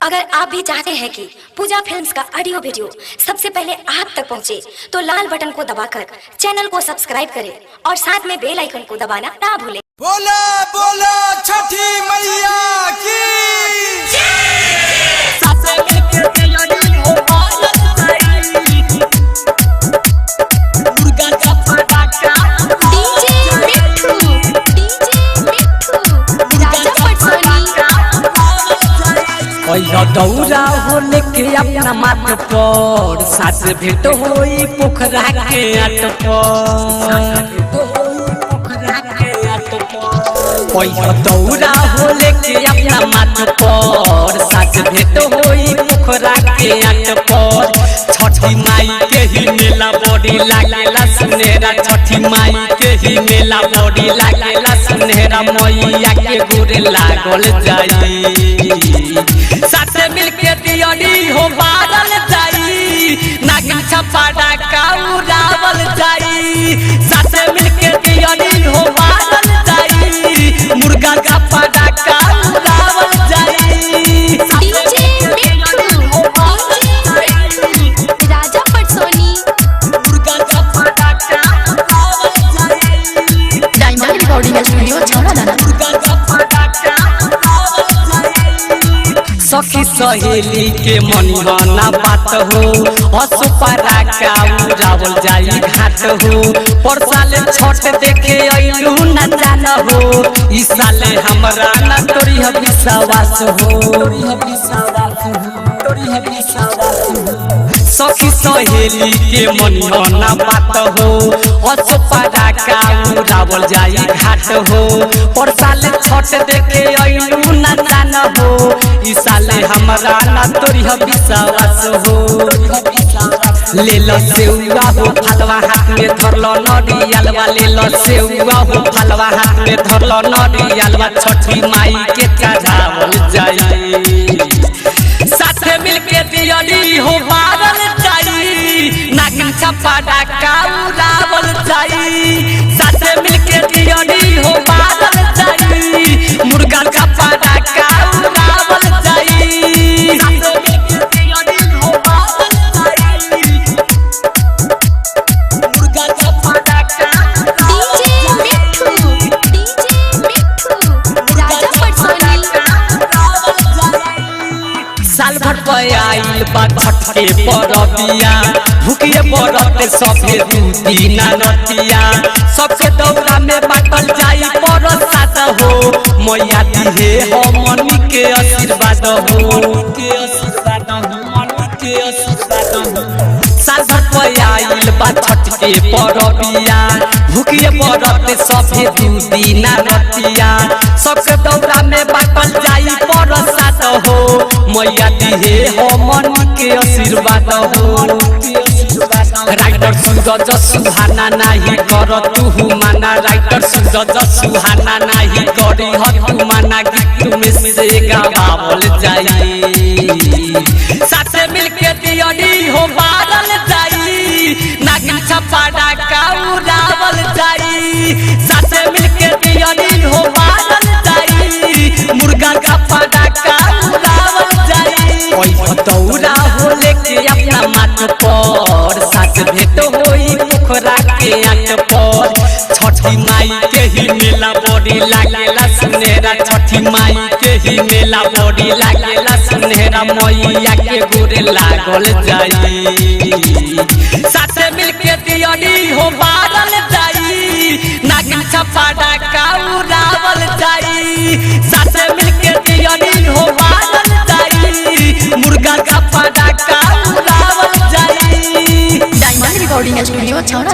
अगर आप भी चाहते हैं कि पूजा फिल्म्स का ऑडियो वीडियो सबसे पहले आप तक पहुंचे, तो लाल बटन को दबाकर चैनल को सब्सक्राइब करें और साथ में बेल आइकन को दबाना ना भूलें। बोला बोला छठी मैया की दौरा हो लेके अपना माथ पर सास भेंट होई पोखरा के आट पर दौरा हो लेके अपना माथ पर सास भेंट होई पोखरा के आट पर। छठी माई के ही मेला बड़ी लागेला सुनेरा, छठी माई के ही मेला बड़ी लागेला सुनेरा, मैया के गोरे लागल जाई साथे मिलके दियनी हो बारल जाई, नागिन छपाड़ा का उड़ावल जाई, साथे मिलके दियनी हो बारल जाई, मुर्गा का पाड़ा का उड़ावल जाई। राजा पटसोनी मुर्गा का पाड़ा का उड़ावल जाई, डायमंड रिकॉर्डिंग स्टूडियो छौड़ा। मुर्गा का पाड़ा का सखी सहेली के मनिहाना बात हो, असुपारा का उड़ावल जाई घाट हो, पर साले छठ देखे अइलू न जान हो, इस साले हमरा न तोरी विश्वास हो। सखी सहेली के मनिहाना बात हो, असुपारा का उड़ावल जाई घाट हो, पर साले छठ देखे अइलू न जान हो, इस साले हमरा ना तोरी विश्वास हो। ले लो सेउआ हो फलवा हाथ में धरलो नरियलवा, ले लो सेउआ हो फलवा हाथ में धरलो नरियलवा, छठी माई के चढ़ावल जाई, साथे मिलके दियनी हो बारल जाई, नागिन छपाड़ा का उड़ावल जाई, साथे मिलके दियनी हो बारल जाई, मुर्गा का पाड़ा का उड़ावल जाई, साथे मिलके दियनी हो बारल जाई, मुर्गा का पाड़ा का राजा पटसोनी साल भर आइल बा छठ के परबिया, भूखिए बरत सभे दूधी नतिया, सबके दौरा में बाटल जाई परसाद हो, मैया दिहे हमनी के आशीर्वाद हो। साल भर आइल बा छठ के परबिया, भूखिए बरत सभे दूधी नतिया, सबके दौरा में बाटल जाई परसाद हो, मैया दिहे हमनी के आशीर्वाद हो। राइटर सूरज सुहाना नाही कर तू माना, राइटर सूरज सुहाना नाही करी तू माना, गीत में से गावल जाई, साथे मिलके दियनी हो बारल जाई, नागिन छपाड़ा का उड़ावल जाई, साथे मिलके दियनी हो बारल जाई, मुर्गा का पाड़ा का उड़ावल जाई। दौरा हो लेके अपना माथ पर साथ भेंट होई पोखरा के आट पर, छठी माई के ही मेला बड़ी लागेला सुनेरा, छठी माई के ही मेला बड़ी लागेला सुनेरा, मैया के गोरे लागल जाई, साथे मिलके दियनी हो बारल जाई, नागिन छपाड़ा का उड़ावल जाई, साथे मिलके दियनी हो बारल जाई, मुर्गा का पाड़ा का उड़ावल जाई। डायमंड रिकॉर्डिंग स्टूडियो छौड़ा।